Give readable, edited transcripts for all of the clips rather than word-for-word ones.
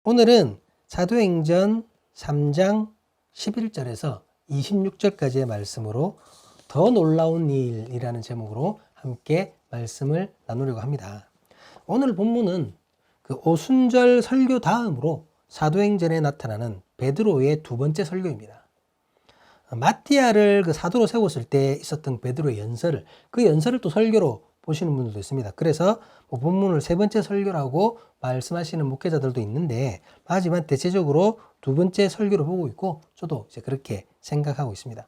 오늘은 사도행전 3장 11절에서 26절까지의 말씀으로 더 놀라운 일이라는 제목으로 함께 말씀을 나누려고 합니다. 오늘 본문은 그 오순절 설교 다음으로 사도행전에 나타나는 베드로의 두 번째 설교입니다. 마띠아를 그 사도로 세웠을 때 있었던 베드로의 연설을 그 연설을 또 설교로 보시는 분들도 있습니다. 그래서 본문을 세 번째 설교라고 말씀하시는 목회자들도 있는데, 하지만 대체적으로 두 번째 설교로 보고 있고 저도 이제 그렇게 생각하고 있습니다.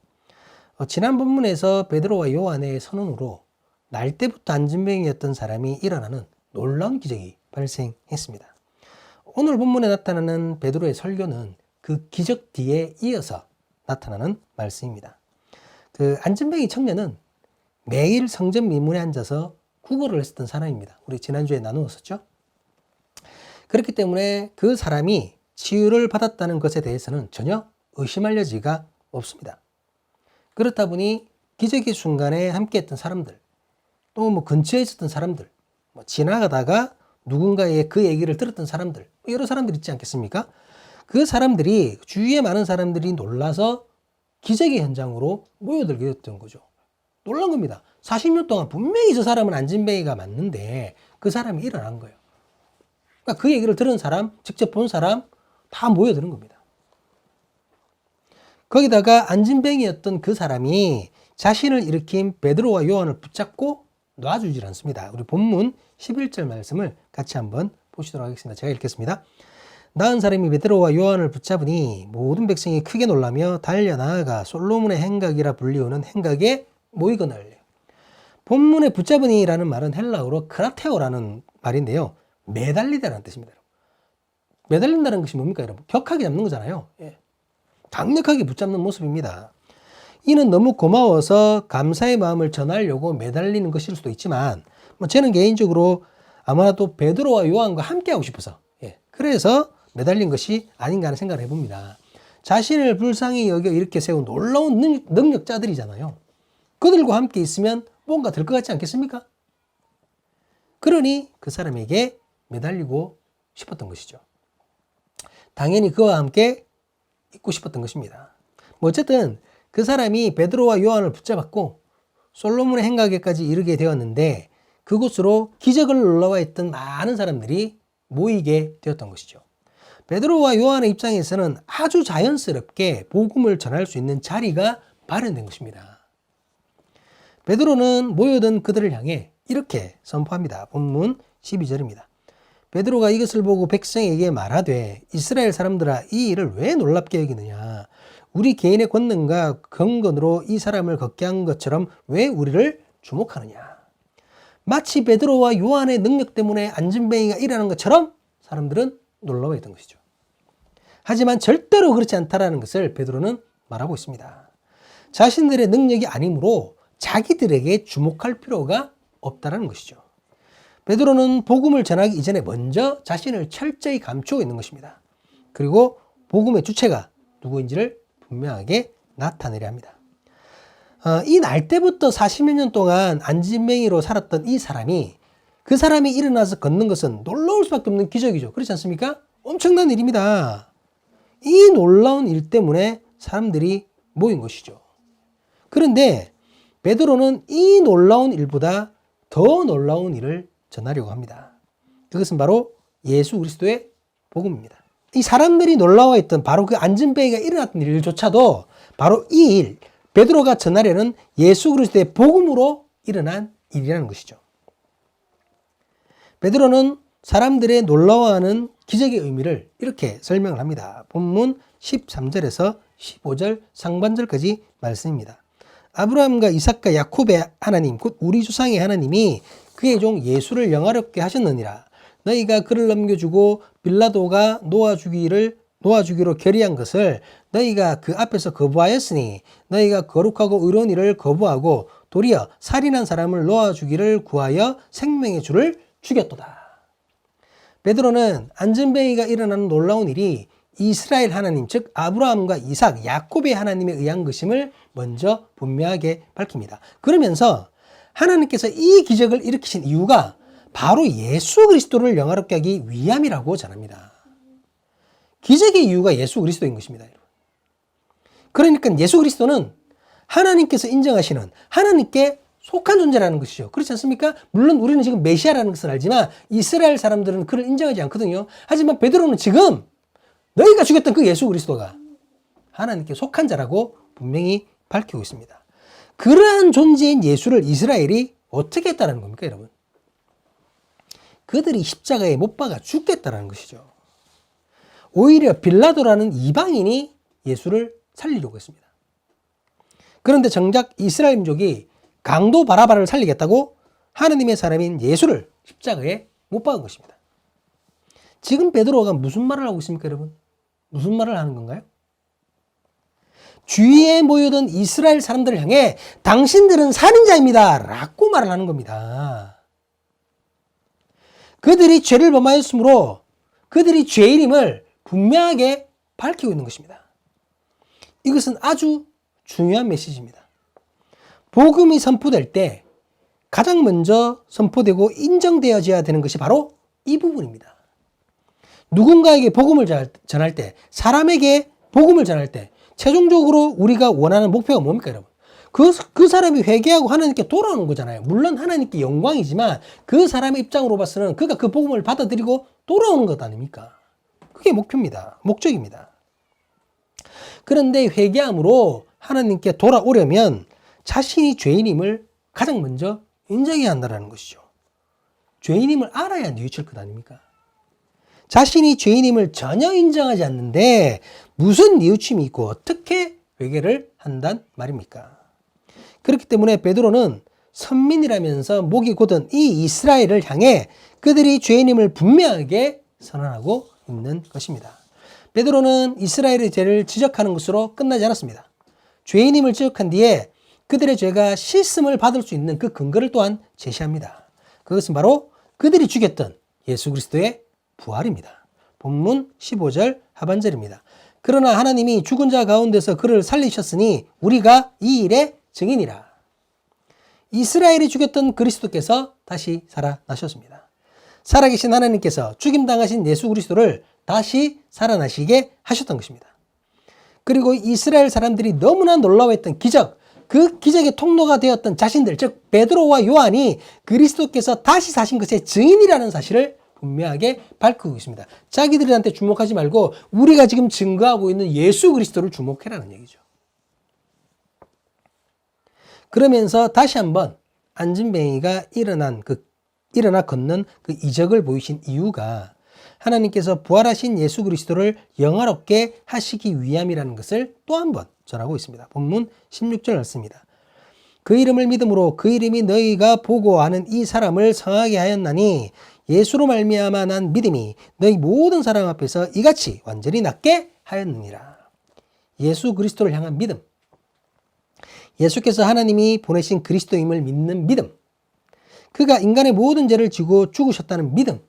지난 본문에서 베드로와 요한의 선언으로 날 때부터 안진뱅이였던 사람이 일어나는 놀라운 기적이 발생했습니다. 오늘 본문에 나타나는 베드로의 설교는 그 기적 뒤에 이어서 나타나는 말씀입니다. 그 안진뱅이 청년은 매일 성전 미문에 앉아서 구걸을 했었던 사람입니다. 우리 지난주에 나누었었죠. 그렇기 때문에 그 사람이 치유를 받았다는 것에 대해서는 전혀 의심할 여지가 없습니다. 그렇다 보니 기적의 순간에 함께했던 사람들, 또 근처에 있었던 사람들, 지나가다가 누군가의 그 얘기를 들었던 사람들, 여러 사람들 있지 않겠습니까? 그 사람들이, 주위에 많은 사람들이 놀라서 기적의 현장으로 모여들게 됐던 거죠. 놀란 겁니다. 40년 동안 분명히 저 사람은 안진뱅이가 맞는데 그 사람이 일어난 거예요. 그러니까 그 얘기를 들은 사람, 직접 본 사람 다 모여드는 겁니다. 거기다가 안진뱅이였던 그 사람이 자신을 일으킨 베드로와 요한을 붙잡고 놔주질 않습니다. 우리 본문 11절 말씀을 같이 한번 보시도록 하겠습니다. 제가 읽겠습니다. 나은 사람이 베드로와 요한을 붙잡으니 모든 백성이 크게 놀라며 달려나아가 솔로몬의 행각이라 불리우는 행각에 모이거늘. 본문에 붙잡으니라는 말은 헬라어로 크라테오라는 말인데요. 매달리다라는 뜻입니다. 매달린다는 것이 뭡니까, 여러분? 격하게 잡는 거잖아요. 강력하게 붙잡는 모습입니다. 이는 너무 고마워서 감사의 마음을 전하려고 매달리는 것일 수도 있지만, 저는 개인적으로 아마도 베드로와 요한과 함께 하고 싶어서, 그래서 매달린 것이 아닌가 하는 생각을 해봅니다. 자신을 불쌍히 여겨 이렇게 세운 놀라운 능력자들이잖아요. 그들과 함께 있으면 뭔가 될 것 같지 않겠습니까? 그러니 그 사람에게 매달리고 싶었던 것이죠. 당연히 그와 함께 있고 싶었던 것입니다. 어쨌든 그 사람이 베드로와 요한을 붙잡았고 솔로몬의 행각에까지 이르게 되었는데, 그곳으로 기적을 놀러와 있던 많은 사람들이 모이게 되었던 것이죠. 베드로와 요한의 입장에서는 아주 자연스럽게 복음을 전할 수 있는 자리가 마련된 것입니다. 베드로는 모여든 그들을 향해 이렇게 선포합니다. 본문 12절입니다. 베드로가 이것을 보고 백성에게 말하되 이스라엘 사람들아, 이 일을 왜 놀랍게 여기느냐? 우리 개인의 권능과 경건으로 이 사람을 걷게 한 것처럼 왜 우리를 주목하느냐? 마치 베드로와 요한의 능력 때문에 안진뱅이가 일어나는 것처럼 사람들은 놀라워했던 것이죠. 하지만 절대로 그렇지 않다라는 것을 베드로는 말하고 있습니다. 자신들의 능력이 아니므로 자기들에게 주목할 필요가 없다는 것이죠. 베드로는 복음을 전하기 이전에 먼저 자신을 철저히 감추고 있는 것입니다. 그리고 복음의 주체가 누구인지를 분명하게 나타내려 합니다. 이 날 때부터 40여 년 동안 안진뱅이로 살았던 이 사람이, 그 사람이 일어나서 걷는 것은 놀라울 수밖에 없는 기적이죠. 그렇지 않습니까? 엄청난 일입니다. 이 놀라운 일 때문에 사람들이 모인 것이죠. 그런데 베드로는 이 놀라운 일보다 더 놀라운 일을 전하려고 합니다. 그것은 바로 예수 그리스도의 복음입니다. 이 사람들이 놀라워했던 바로 그 안진뱅이가 일어났던 일조차도 바로 이 일, 베드로가 전하려는 예수 그리스도의 복음으로 일어난 일이라는 것이죠. 베드로는 사람들의 놀라워하는 기적의 의미를 이렇게 설명을 합니다. 본문 13절에서 15절 상반절까지 말씀입니다. 아브라함과 이삭과 야곱의 하나님, 곧 우리 조상의 하나님이 그의 종 예수를 영화롭게 하셨느니라. 너희가 그를 넘겨주고 빌라도가 놓아주기로 결의한 것을 너희가 그 앞에서 거부하였으니 너희가 거룩하고 의로운 일을 거부하고 도리어 살인한 사람을 놓아주기를 구하여 생명의 주를 죽였도다. 베드로는 안진뱅이가 일어나는 놀라운 일이 이스라엘 하나님, 즉 아브라함과 이삭, 야곱의 하나님에 의한 것임을 먼저 분명하게 밝힙니다. 그러면서 하나님께서 이 기적을 일으키신 이유가 바로 예수 그리스도를 영화롭게 하기 위함이라고 전합니다. 기적의 이유가 예수 그리스도인 것입니다. 그러니까 예수 그리스도는 하나님께서 인정하시는 하나님께 속한 존재라는 것이죠. 그렇지 않습니까? 물론 우리는 지금 메시아라는 것을 알지만 이스라엘 사람들은 그를 인정하지 않거든요. 하지만 베드로는 지금 너희가 죽였던 그 예수 그리스도가 하나님께 속한 자라고 분명히 밝히고 있습니다. 그러한 존재인 예수를 이스라엘이 어떻게 했다는 겁니까, 여러분? 그들이 십자가에 못 박아 죽겠다는 것이죠. 오히려 빌라도라는 이방인이 예수를 살리려고 했습니다. 그런데 정작 이스라엘 민족이 강도 바라바를 살리겠다고 하느님의 사람인 예수를 십자가에 못 박은 것입니다. 지금 베드로가 무슨 말을 하고 있습니까, 여러분? 무슨 말을 하는 건가요? 주위에 모여든 이스라엘 사람들을 향해 당신들은 살인자입니다 라고 말을 하는 겁니다. 그들이 죄를 범하였으므로 그들이 죄인임을 분명하게 밝히고 있는 것입니다. 이것은 아주 중요한 메시지입니다. 복음이 선포될 때 가장 먼저 선포되고 인정되어져야 되는 것이 바로 이 부분입니다. 누군가에게 복음을 전할 때, 사람에게 복음을 전할 때 최종적으로 우리가 원하는 목표가 뭡니까, 여러분? 그 사람이 회개하고 하나님께 돌아오는 거잖아요. 물론 하나님께 영광이지만 그 사람의 입장으로 봐서는 그가 그 복음을 받아들이고 돌아오는 것 아닙니까? 그게 목표입니다. 목적입니다. 그런데 회개함으로 하나님께 돌아오려면 자신이 죄인임을 가장 먼저 인정해야 한다는 것이죠. 죄인임을 알아야 뉘우칠 것 아닙니까? 자신이 죄인임을 전혀 인정하지 않는데 무슨 뉘우침이 있고 어떻게 회개를 한단 말입니까? 그렇기 때문에 베드로는 선민이라면서 목이 곧은 이 이스라엘을 향해 그들이 죄인임을 분명하게 선언하고 있는 것입니다. 베드로는 이스라엘의 죄를 지적하는 것으로 끝나지 않았습니다. 죄인임을 지적한 뒤에 그들의 죄가 씻음을 받을 수 있는 그 근거를 또한 제시합니다. 그것은 바로 그들이 죽였던 예수 그리스도의 부활입니다. 본문 15절 하반절입니다. 그러나 하나님이 죽은 자 가운데서 그를 살리셨으니 우리가 이 일의 증인이라. 이스라엘이 죽였던 그리스도께서 다시 살아나셨습니다. 살아계신 하나님께서 죽임당하신 예수 그리스도를 다시 살아나시게 하셨던 것입니다. 그리고 이스라엘 사람들이 너무나 놀라워했던 기적, 그 기적의 통로가 되었던 자신들, 즉 베드로와 요한이 그리스도께서 다시 사신 것의 증인이라는 사실을 분명하게 밝히고 있습니다. 자기들한테 주목하지 말고 우리가 지금 증거하고 있는 예수 그리스도를 주목해라는 얘기죠. 그러면서 다시 한번 안진뱅이가 일어나 걷는 그 이적을 보이신 이유가 하나님께서 부활하신 예수 그리스도를 영화롭게 하시기 위함이라는 것을 또 한 번 전하고 있습니다. 본문 16절 말씀입니다. 그 이름을 믿음으로 그 이름이 너희가 보고 아는 이 사람을 성하게 하였나니 예수로 말미암아 난 믿음이 너희 모든 사람 앞에서 이같이 완전히 낫게 하였느니라. 예수 그리스도를 향한 믿음, 예수께서 하나님이 보내신 그리스도임을 믿는 믿음, 그가 인간의 모든 죄를 지고 죽으셨다는 믿음,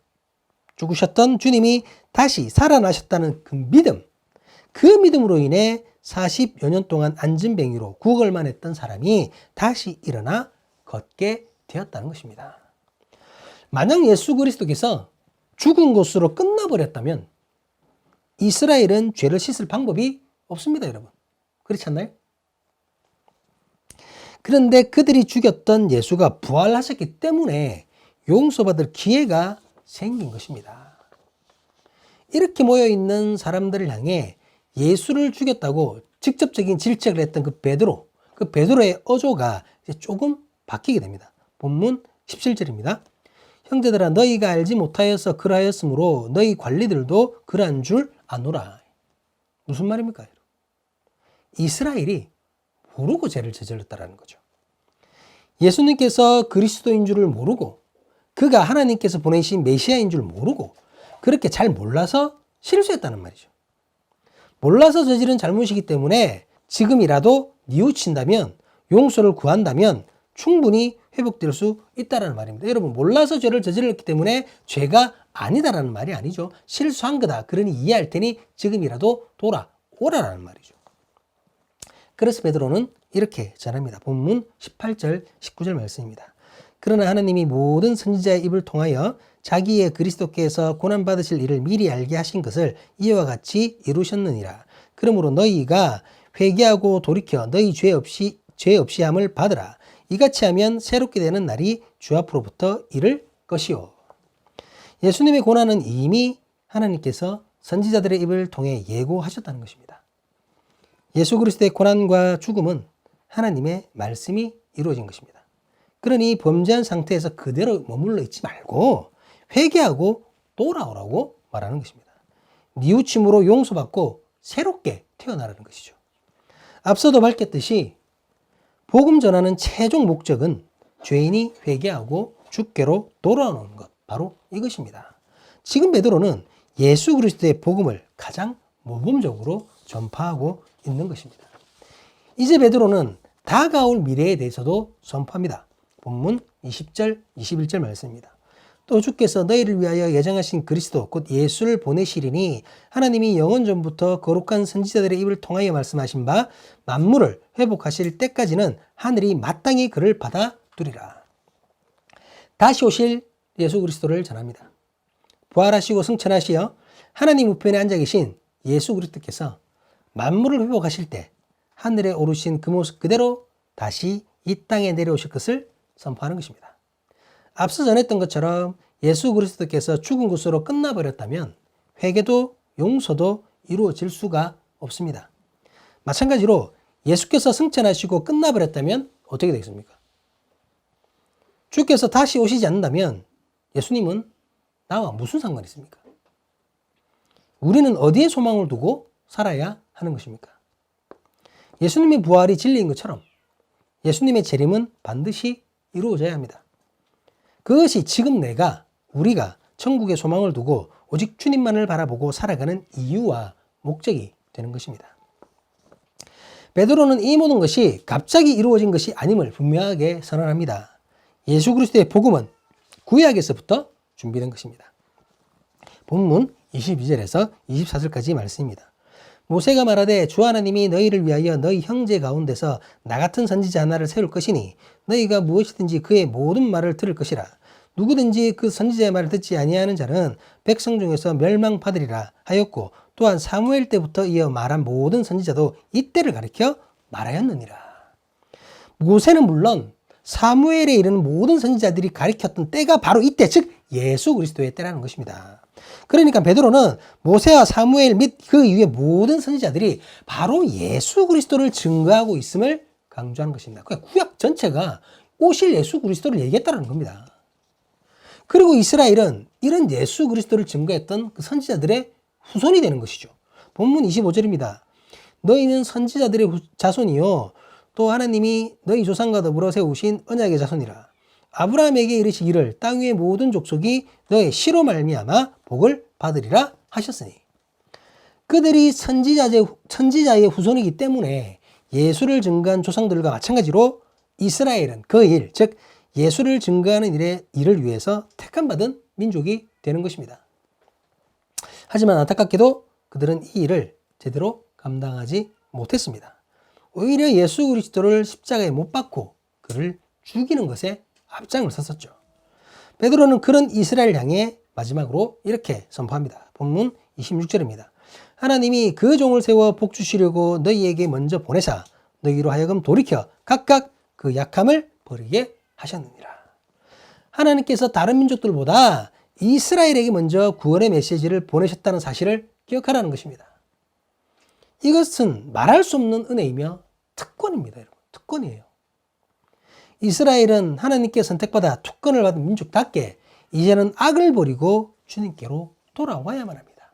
죽으셨던 주님이 다시 살아나셨다는 그 믿음, 그 믿음으로 인해 40여 년 동안 안진뱅이로 구걸만 했던 사람이 다시 일어나 걷게 되었다는 것입니다. 만약 예수 그리스도께서 죽은 것으로 끝나버렸다면 이스라엘은 죄를 씻을 방법이 없습니다, 여러분. 그렇지 않나요? 그런데 그들이 죽였던 예수가 부활하셨기 때문에 용서받을 기회가 생긴 것입니다. 이렇게 모여있는 사람들을 향해 예수를 죽였다고 직접적인 질책을 했던 그 베드로의 어조가 이제 조금 바뀌게 됩니다. 본문 17절입니다. 형제들아 너희가 알지 못하여서 그러하였으므로 너희 관리들도 그러한 줄 아노라. 무슨 말입니까? 이스라엘이 모르고 죄를 저질렀다는 거죠. 예수님께서 그리스도인 줄을 모르고 그가 하나님께서 보내신 메시아인 줄 모르고 그렇게 잘 몰라서 실수했다는 말이죠. 몰라서 저지른 잘못이기 때문에 지금이라도 뉘우친다면, 용서를 구한다면 충분히 회복될 수 있다는 말입니다. 여러분, 몰라서 죄를 저질렀기 때문에 죄가 아니다라는 말이 아니죠. 실수한 거다. 그러니 이해할 테니 지금이라도 돌아오라라는 말이죠. 그래서 베드로는 이렇게 전합니다. 본문 18절, 19절 말씀입니다. 그러나 하나님이 모든 선지자의 입을 통하여 자기의 그리스도께서 고난받으실 일을 미리 알게 하신 것을 이와 같이 이루셨느니라. 그러므로 너희가 회개하고 돌이켜 너희 죄 없이 함을 받으라. 이같이 하면 새롭게 되는 날이 주 앞으로부터 이를 것이요. 예수님의 고난은 이미 하나님께서 선지자들의 입을 통해 예고하셨다는 것입니다. 예수 그리스도의 고난과 죽음은 하나님의 말씀이 이루어진 것입니다. 그러니 범죄한 상태에서 그대로 머물러 있지 말고 회개하고 돌아오라고 말하는 것입니다. 뉘우침으로 용서받고 새롭게 태어나라는 것이죠. 앞서도 밝혔듯이 복음 전하는 최종 목적은 죄인이 회개하고 주께로 돌아오는 것, 바로 이것입니다. 지금 베드로는 예수 그리스도의 복음을 가장 모범적으로 전파하고 있는 것입니다. 이제 베드로는 다가올 미래에 대해서도 선포합니다. 본문 20절, 21절 말씀입니다. 또 주께서 너희를 위하여 예정하신 그리스도 곧 예수를 보내시리니 하나님이 영원 전부터 거룩한 선지자들의 입을 통하여 말씀하신 바 만물을 회복하실 때까지는 하늘이 마땅히 그를 받아두리라. 다시 오실 예수 그리스도를 전합니다. 부활하시고 승천하시어 하나님 우편에 앉아 계신 예수 그리스도께서 만물을 회복하실 때 하늘에 오르신 그 모습 그대로 다시 이 땅에 내려오실 것을 선포하는 것입니다. 앞서 전했던 것처럼 예수 그리스도께서 죽은 것으로 끝나버렸다면 회개도 용서도 이루어질 수가 없습니다. 마찬가지로 예수께서 승천하시고 끝나버렸다면 어떻게 되겠습니까? 주께서 다시 오시지 않는다면 예수님은 나와 무슨 상관이 있습니까? 우리는 어디에 소망을 두고 살아야 하는 것입니까? 예수님의 부활이 진리인 것처럼 예수님의 재림은 반드시 이루어져야 합니다. 그것이 지금 우리가 천국에 소망을 두고 오직 주님만을 바라보고 살아가는 이유와 목적이 되는 것입니다. 베드로는 이 모든 것이 갑자기 이루어진 것이 아님을 분명하게 선언합니다. 예수 그리스도의 복음은 구약에서부터 준비된 것입니다. 본문 22절에서 24절까지 말씀입니다. 모세가 말하되 주 하나님이 너희를 위하여 너희 형제 가운데서 나 같은 선지자 하나를 세울 것이니 너희가 무엇이든지 그의 모든 말을 들을 것이라. 누구든지 그 선지자의 말을 듣지 아니하는 자는 백성 중에서 멸망받으리라 하였고 또한 사무엘 때부터 이어 말한 모든 선지자도 이때를 가리켜 말하였느니라. 모세는 물론 사무엘에 이르는 모든 선지자들이 가리켰던 때가 바로 이때, 즉 예수 그리스도의 때라는 것입니다. 그러니까 베드로는 모세와 사무엘 및 그 이후의 모든 선지자들이 바로 예수 그리스도를 증거하고 있음을 강조하는 것입니다. 그러니까 구약 전체가 오실 예수 그리스도를 얘기했다는 겁니다. 그리고 이스라엘은 이런 예수 그리스도를 증거했던 그 선지자들의 후손이 되는 것이죠. 본문 25절입니다. 너희는 선지자들의 자손이요 또 하나님이 너희 조상과 더불어 세우신 언약의 자손이라. 아브라함에게 이르시기를 땅 위의 모든 족속이 너의 씨로 말미암아 복을 받으리라 하셨으니. 그들이 선지자의 후손이기 때문에 예수를 증거한 조상들과 마찬가지로 이스라엘은 그 일, 즉 예수를 증거하는 일을 위해서 택함받은 민족이 되는 것입니다. 하지만 안타깝게도 그들은 이 일을 제대로 감당하지 못했습니다. 오히려 예수 그리스도를 십자가에 못 박고 그를 죽이는 것에 앞장을 섰었죠. 베드로는 그런 이스라엘 향해 마지막으로 이렇게 선포합니다. 본문 26절입니다. 하나님이 그 종을 세워 복 주시려고 너희에게 먼저 보내사 너희로 하여금 돌이켜 각각 그 약함을 버리게 하셨느니라. 하나님께서 다른 민족들보다 이스라엘에게 먼저 구원의 메시지를 보내셨다는 사실을 기억하라는 것입니다. 이것은 말할 수 없는 은혜이며 특권입니다. 여러분. 특권이에요. 이스라엘은 하나님께 선택받아 특권을 받은 민족답게 이제는 악을 버리고 주님께로 돌아와야만 합니다.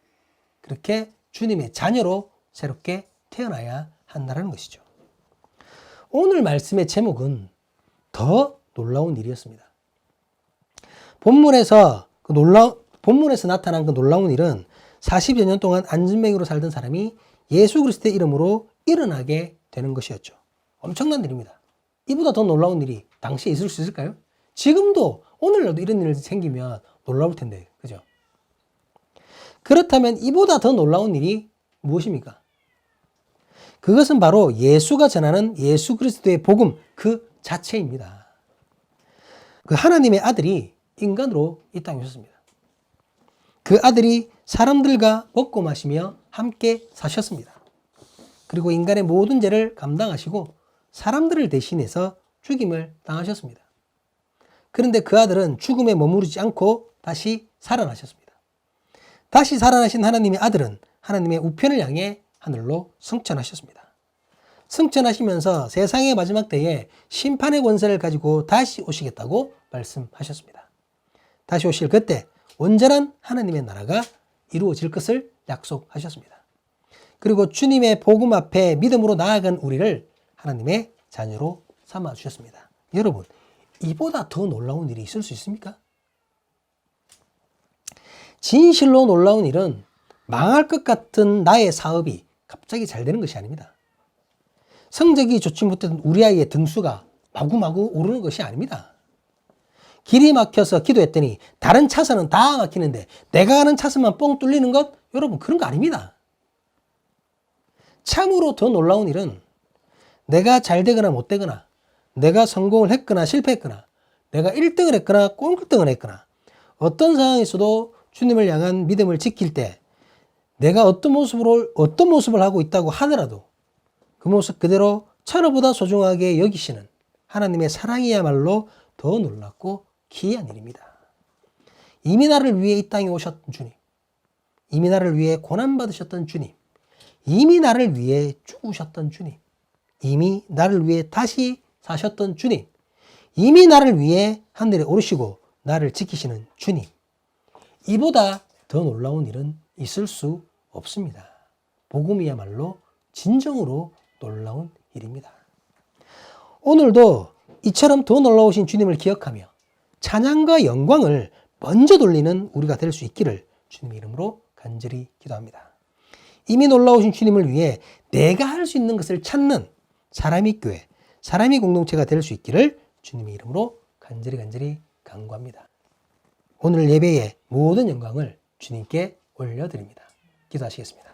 그렇게 주님의 자녀로 새롭게 태어나야 한다는 것이죠. 오늘 말씀의 제목은 더 놀라운 일이었습니다. 본문에서 나타난 그 놀라운 일은 40여 년 동안 안진뱅이로 살던 사람이 예수 그리스도의 이름으로 일어나게 되는 것이었죠. 엄청난 일입니다. 이보다 더 놀라운 일이 당시에 있을 수 있을까요? 지금도 오늘날도 이런 일이 생기면 놀라울 텐데, 그죠? 그렇다면 이보다 더 놀라운 일이 무엇입니까? 그것은 바로 예수가 전하는 예수 그리스도의 복음 그 자체입니다. 그 하나님의 아들이 인간으로 이 땅에 오셨습니다. 그 아들이 사람들과 먹고 마시며 함께 사셨습니다. 그리고 인간의 모든 죄를 감당하시고 사람들을 대신해서 죽임을 당하셨습니다. 그런데 그 아들은 죽음에 머무르지 않고 다시 살아나셨습니다. 다시 살아나신 하나님의 아들은 하나님의 우편을 향해 하늘로 승천하셨습니다. 승천하시면서 세상의 마지막 때에 심판의 권세를 가지고 다시 오시겠다고 말씀하셨습니다. 다시 오실 그때 온전한 하나님의 나라가 이루어질 것을 약속하셨습니다. 그리고 주님의 복음 앞에 믿음으로 나아간 우리를 하나님의 자녀로 삼아주셨습니다. 여러분, 이보다 더 놀라운 일이 있을 수 있습니까? 진실로 놀라운 일은 망할 것 같은 나의 사업이 갑자기 잘 되는 것이 아닙니다. 성적이 좋지 못했던 우리 아이의 등수가 마구마구 오르는 것이 아닙니다. 길이 막혀서 기도했더니 다른 차선은 다 막히는데 내가 가는 차선만 뻥 뚫리는 것? 여러분, 그런 거 아닙니다. 참으로 더 놀라운 일은 내가 잘 되거나 못 되거나, 내가 성공을 했거나 실패했거나, 내가 1등을 했거나 꼴등을 했거나, 어떤 상황에서도 주님을 향한 믿음을 지킬 때 내가 어떤 모습을 하고 있다고 하더라도 그 모습 그대로 천하보다 소중하게 여기시는 하나님의 사랑이야말로 더 놀랍고 기이한 일입니다. 이미 나를 위해 이 땅에 오셨던 주님, 이미 나를 위해 고난받으셨던 주님, 이미 나를 위해 죽으셨던 주님, 이미 나를 위해 다시 사셨던 주님, 이미 나를 위해 하늘에 오르시고 나를 지키시는 주님, 이보다 더 놀라운 일은 있을 수 없습니다. 복음이야말로 진정으로 놀라운 일입니다. 오늘도 이처럼 더 놀라우신 주님을 기억하며 찬양과 영광을 먼저 돌리는 우리가 될 수 있기를 주님의 이름으로 간절히 기도합니다. 이미 놀라우신 주님을 위해 내가 할 수 있는 것을 찾는 사람이 교회, 사람이 공동체가 될 수 있기를 주님의 이름으로 간절히 간구합니다. 오늘 예배의 모든 영광을 주님께 올려드립니다. 기도하시겠습니다.